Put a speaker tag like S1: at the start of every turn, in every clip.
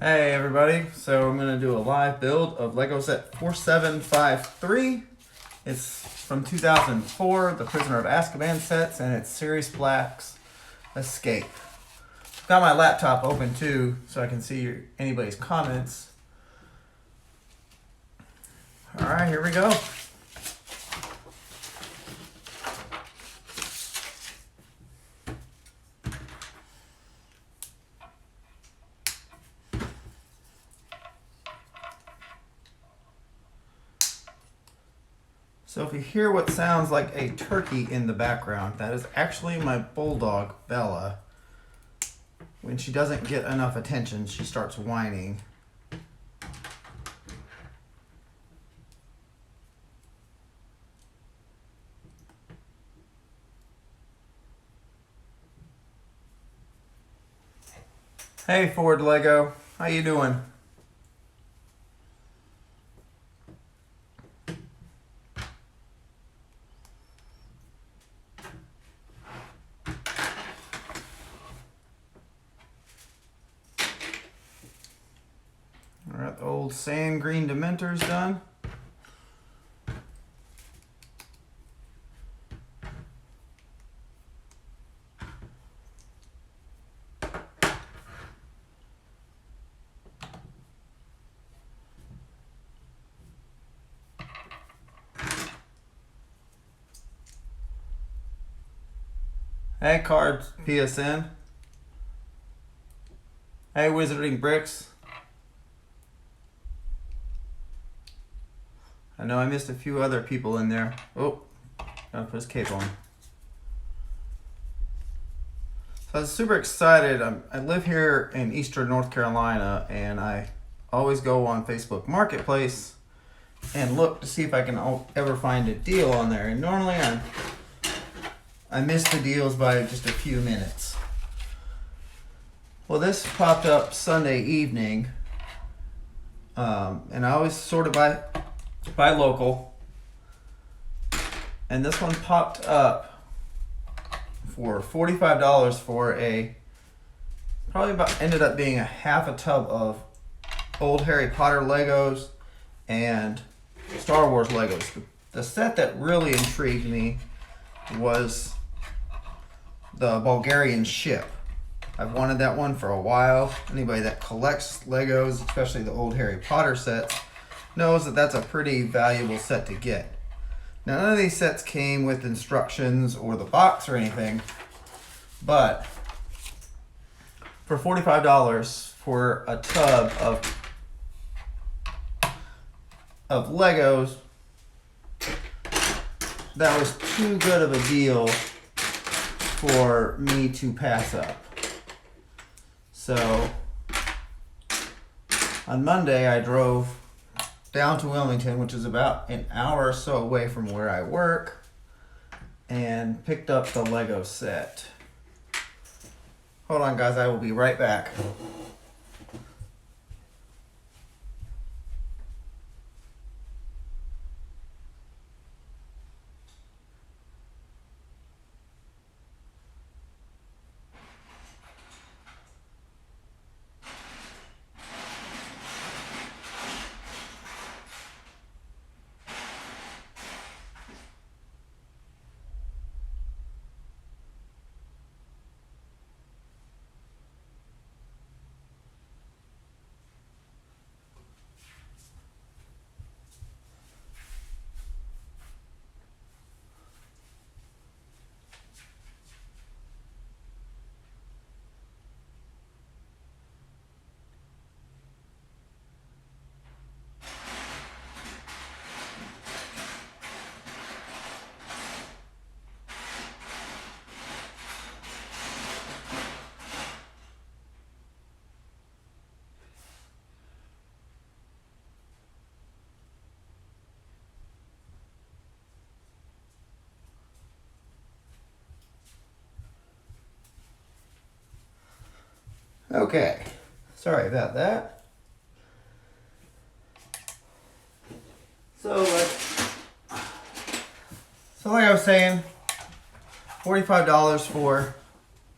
S1: Hey everybody, so I'm going to do a live build of Lego set 4753. It's from 2004, the Prisoner of Azkaban sets, and it's Sirius Black's Escape. I've got my laptop open too, so I can see anybody's comments. Alright, here we go. So if you hear what sounds like a turkey in the background, that is actually my bulldog, Bella. When she doesn't get enough attention, she starts whining. Hey Ford Lego, how you doing? Alright, the old sand green Dementor's done. Hey Cards PSN. Hey Wizarding Bricks. I know I missed a few other people in there. Oh, gotta put his cape on. So I was super excited. I live here in Eastern North Carolina, and I always go on Facebook Marketplace and look to see if I can ever find a deal on there. And normally I miss the deals by just a few minutes. Well, this popped up Sunday evening, and I always sort of buy local, and this one popped up for $45 for ended up being a half a tub of old Harry Potter Legos and Star Wars Legos. The set that really intrigued me was the Bulgarian ship. I've wanted that one for a while. Anybody that collects Legos, especially the old Harry Potter sets, knows that that's a pretty valuable set to get. Now, none of these sets came with instructions or the box or anything, but for $45 for a tub of Legos, that was too good of a deal for me to pass up. So on Monday I drove down to Wilmington, which is about an hour or so away from where I work, and picked up the Lego set. Hold on guys, I will be right back. Okay, sorry about that. So like I was saying, $45 for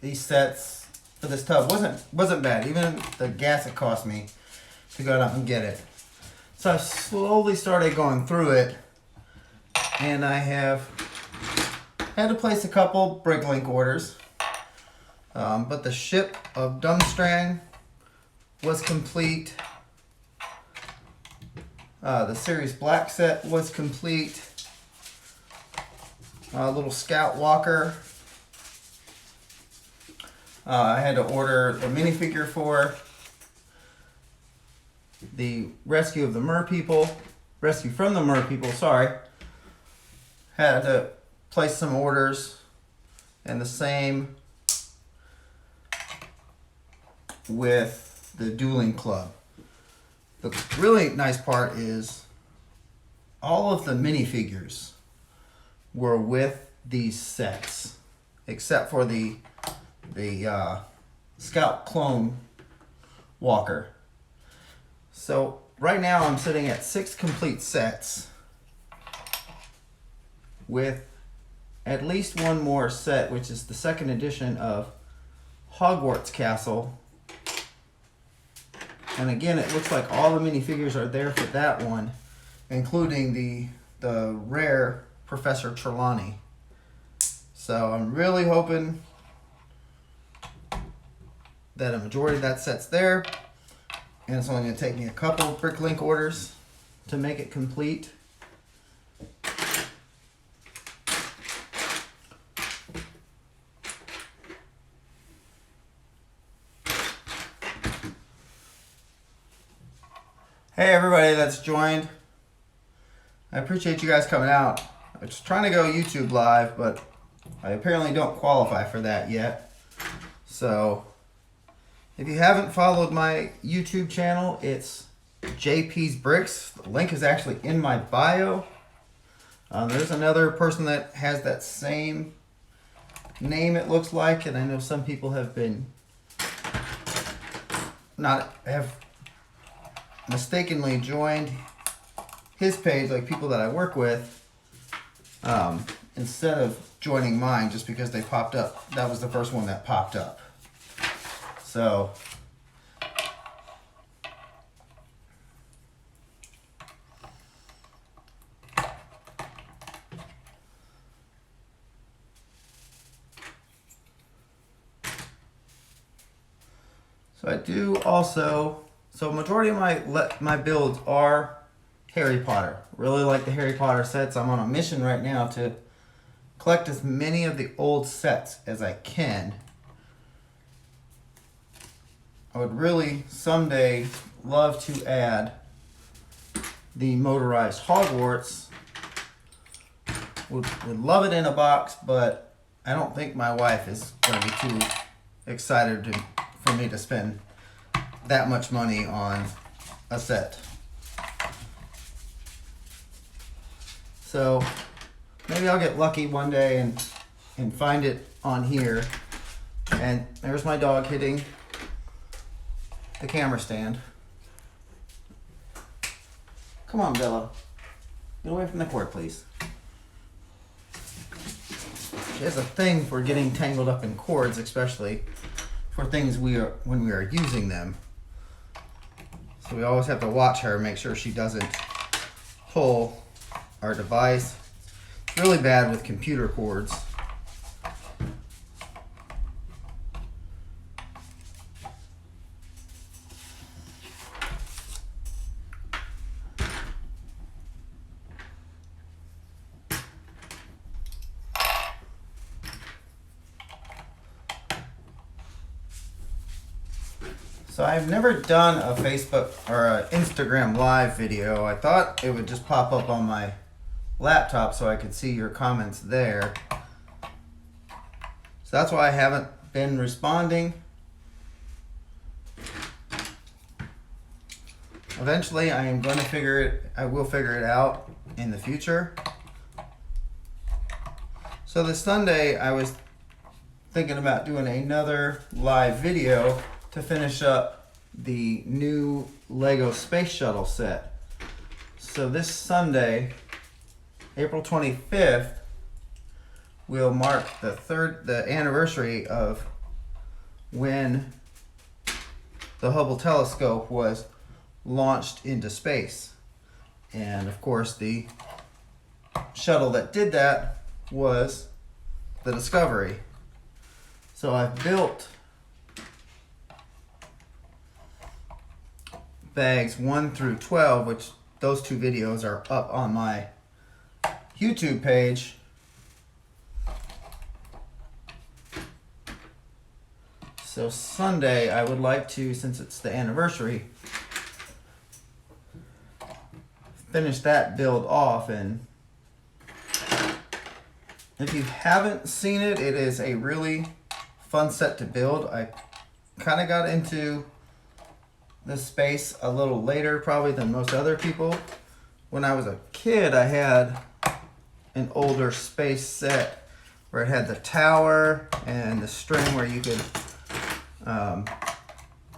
S1: these sets for this tub wasn't bad. Even the gas it cost me to go out and get it. So I slowly started going through it, and I have had to place a couple Bricklink orders. But the ship of Dumstrang was complete. The Sirius Black set was complete. A little Scout Walker. I had to order a minifigure for the Rescue from the Mer People, sorry. Had to place some orders, and the same with the Dueling Club. The really nice part is all of the minifigures were with these sets, except for the Scout Clone Walker. So right now I'm sitting at 6 complete sets with at least one more set, which is the second edition of Hogwarts Castle. And again, it looks like all the minifigures are there for that one, including the rare Professor Trelawney. So I'm really hoping that a majority of that set's there. And it's only going to take me a couple Bricklink orders to make it complete. Hey everybody that's joined. I appreciate you guys coming out. I was trying to go YouTube live, but I apparently don't qualify for that yet. So if you haven't followed my YouTube channel, it's JP's Bricks. The link is actually in my bio. There's another person that has that same name, it looks like, and I know some people have mistakenly joined his page, like people that I work with, instead of joining mine just because they popped up. That was the first one that popped up. So I do also, so majority of my builds are Harry Potter. Really like the Harry Potter sets. I'm on a mission right now to collect as many of the old sets as I can. I would really someday love to add the motorized Hogwarts. Would love it in a box, but I don't think my wife is going to be too excited for me to spend that much money on a set. So maybe I'll get lucky one day and find it on here. And there's my dog hitting the camera stand. Come on, Bella. Get away from the cord, please. She has a thing for getting tangled up in cords, especially for things when we are using them. So we always have to watch her, make sure she doesn't pull our device. It's really bad with computer cords. So I've never done a Facebook or an Instagram live video. I thought it would just pop up on my laptop so I could see your comments there. So that's why I haven't been responding. Eventually I will figure it out in the future. So this Sunday I was thinking about doing another live video to finish up the new Lego Space Shuttle set. So this Sunday, April 25th, will mark the anniversary of when the Hubble telescope was launched into space. And of course, the shuttle that did that was the Discovery. So I've built bags 1 through 12, which those 2 videos are up on my YouTube page. So Sunday, I would like to, since it's the anniversary, finish that build off. And if you haven't seen it, it is a really fun set to build. I kind of got into this space a little later probably than most other people. When I was a kid, I had an older space set where it had the tower and the string where you could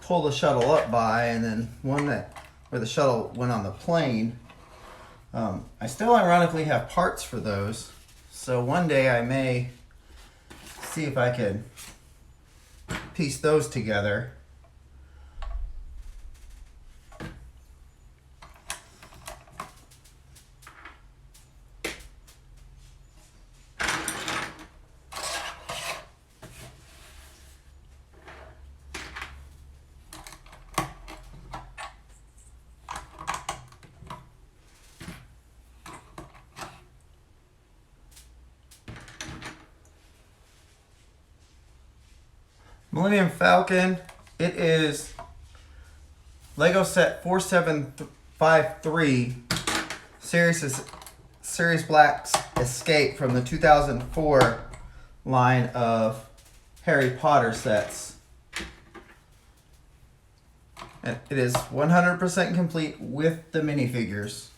S1: pull the shuttle up by, and then one where the shuttle went on the plane. I still ironically have parts for those, so one day I may see if I could piece those together. Millennium Falcon, it is Lego set 4753, Sirius Black's Escape from the 2004 line of Harry Potter sets. And it is 100% complete with the minifigures.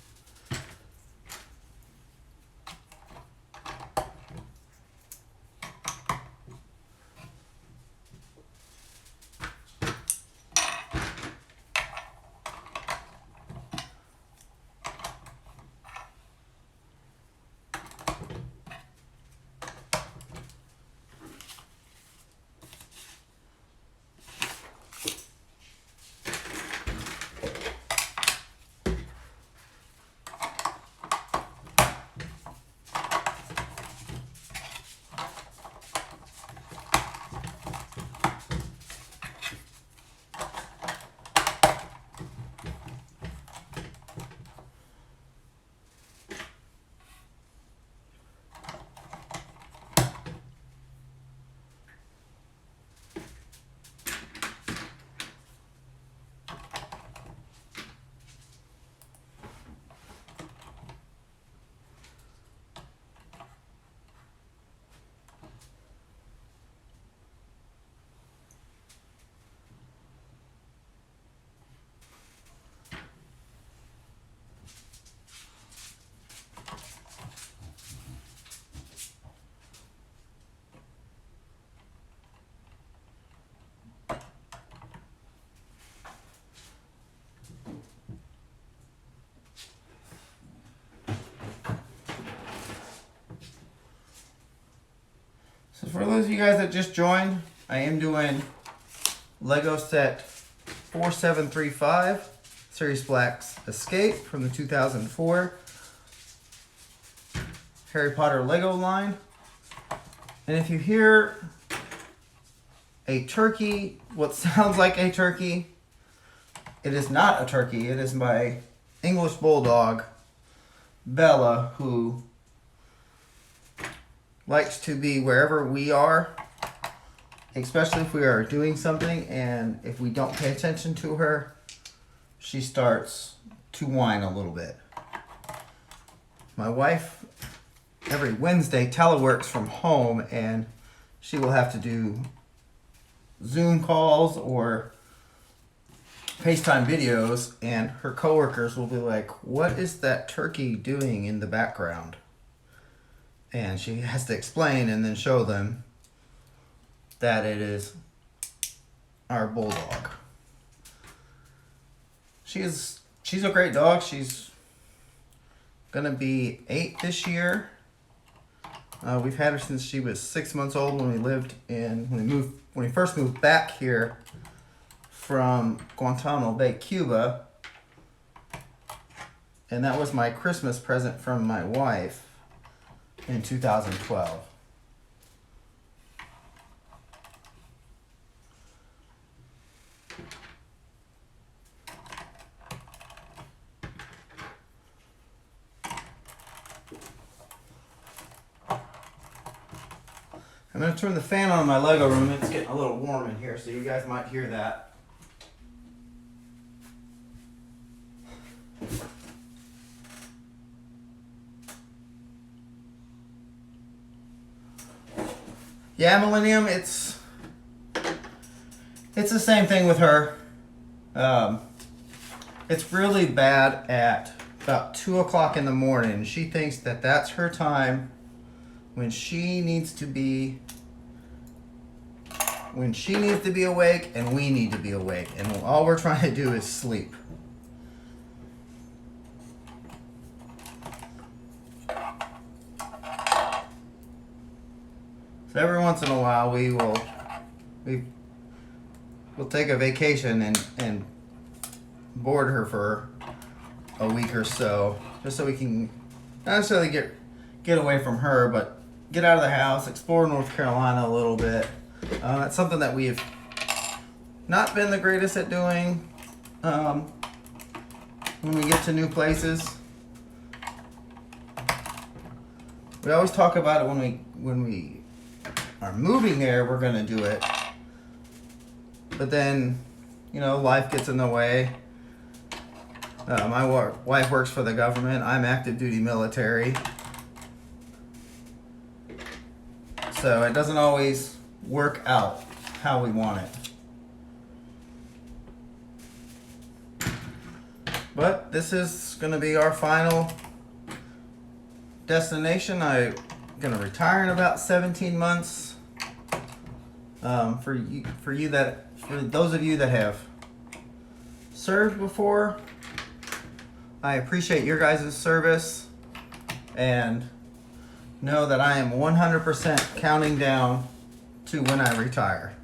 S1: So for those of you guys that just joined, I am doing Lego set 4735, Sirius Black's Escape from the 2004 Harry Potter Lego line. And if you hear a turkey, what sounds like a turkey, it is not a turkey. It is my English Bulldog, Bella, who likes to be wherever we are, especially if we are doing something, and if we don't pay attention to her, she starts to whine a little bit. My wife, every Wednesday, teleworks from home, and she will have to do Zoom calls or FaceTime videos, and her coworkers will be like, "What is that turkey doing in the background?" And she has to explain and then show them that it is our Bulldog. She's a great dog. She's gonna be 8 this year. We've had her since she was 6 months old when we first moved back here from Guantanamo Bay, Cuba. And that was my Christmas present from my wife in 2012. I'm going to turn the fan on in my Lego room. It's getting a little warm in here, so you guys might hear that. Yeah, Millennium, it's the same thing with her. It's really bad at about 2 o'clock in the morning. She thinks that that's her time when she needs to be awake and we need to be awake. And all we're trying to do is sleep. So every once in a while we'll take a vacation and board her for a week or so, just so we can not necessarily get away from her, but get out of the house, explore North Carolina a little bit. That's something that we've not been the greatest at doing when we get to new places. We always talk about it when we are moving there, we're going to do it. But then, life gets in the way. My wife works for the government. I'm active duty military. So it doesn't always work out how we want it. But this is going to be our final destination. I'm going to retire in about 17 months. For those of you that have served before, I appreciate your guys' service and know that I am 100% counting down to when I retire.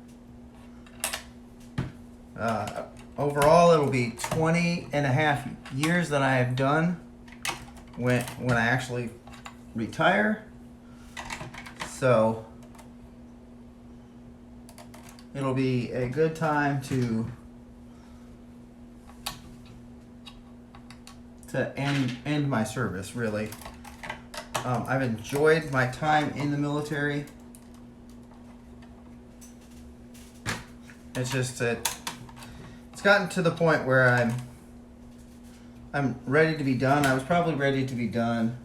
S1: Overall, it'll be 20 and a half years that I have done when I actually retire. So it'll be a good time to end my service, really. I've enjoyed my time in the military. It's just that it's gotten to the point where I'm ready to be done. I was probably ready to be done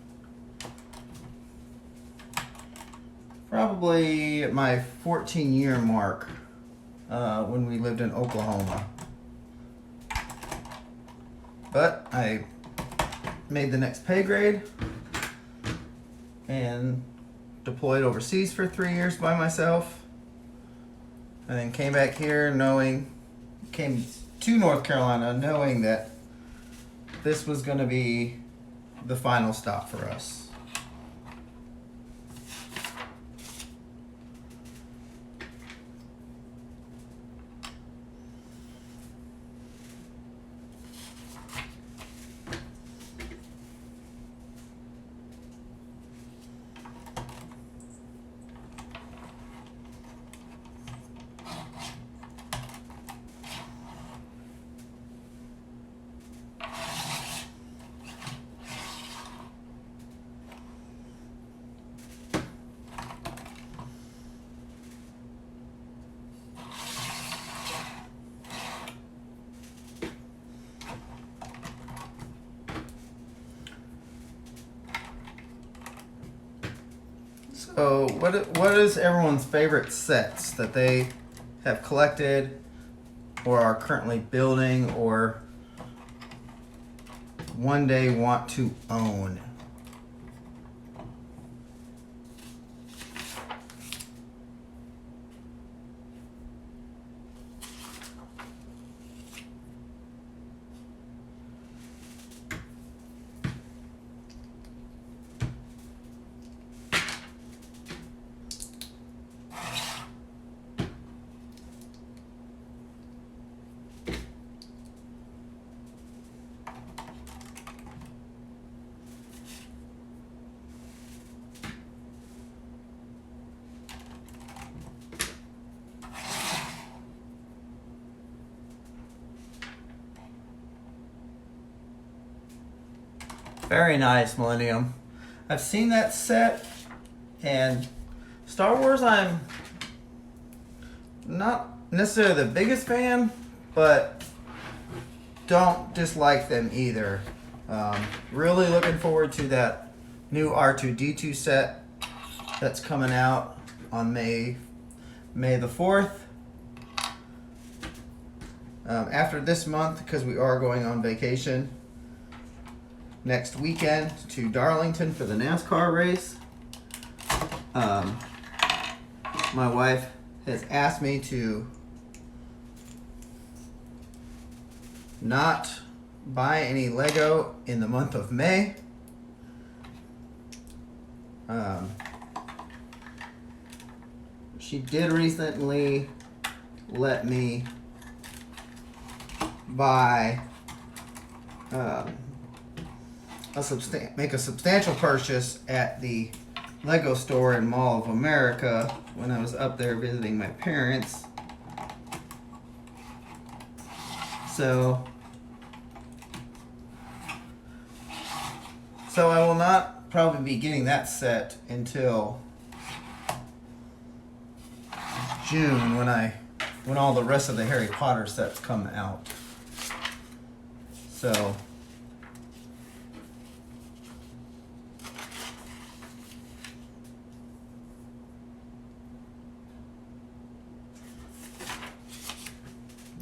S1: probably at my 14-year mark when we lived in Oklahoma. But I made the next pay grade and deployed overseas for 3 years by myself, and then came back here came to North Carolina knowing that this was going to be the final stop for us. So, what is everyone's favorite sets that they have collected or are currently building or one day want to own? Very nice, Millennium. I've seen that set, and Star Wars I'm not necessarily the biggest fan, but don't dislike them either. Really looking forward to that new R2-D2 set that's coming out on May the 4th. After this month, because we are going on vacation next weekend to Darlington for the NASCAR race. My wife has asked me to not buy any Lego in the month of May. She did recently let me buy make a substantial purchase at the Lego store in Mall of America when I was up there visiting my parents. So I will not probably be getting that set until June when all the rest of the Harry Potter sets come out. So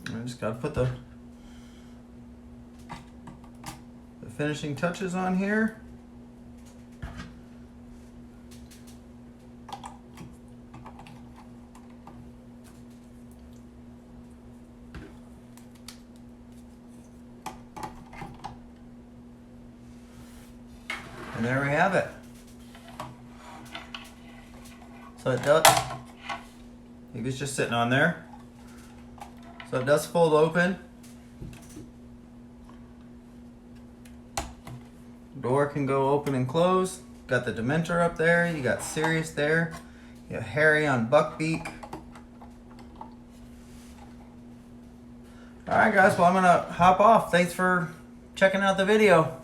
S1: I just gotta put the finishing touches on here. And there we have it. So it does, he was just sitting on there. So it does fold open. Door can go open and close. Got the Dementor up there. You got Sirius there. You have Harry on Buckbeak. Alright guys, well I'm going to hop off. Thanks for checking out the video.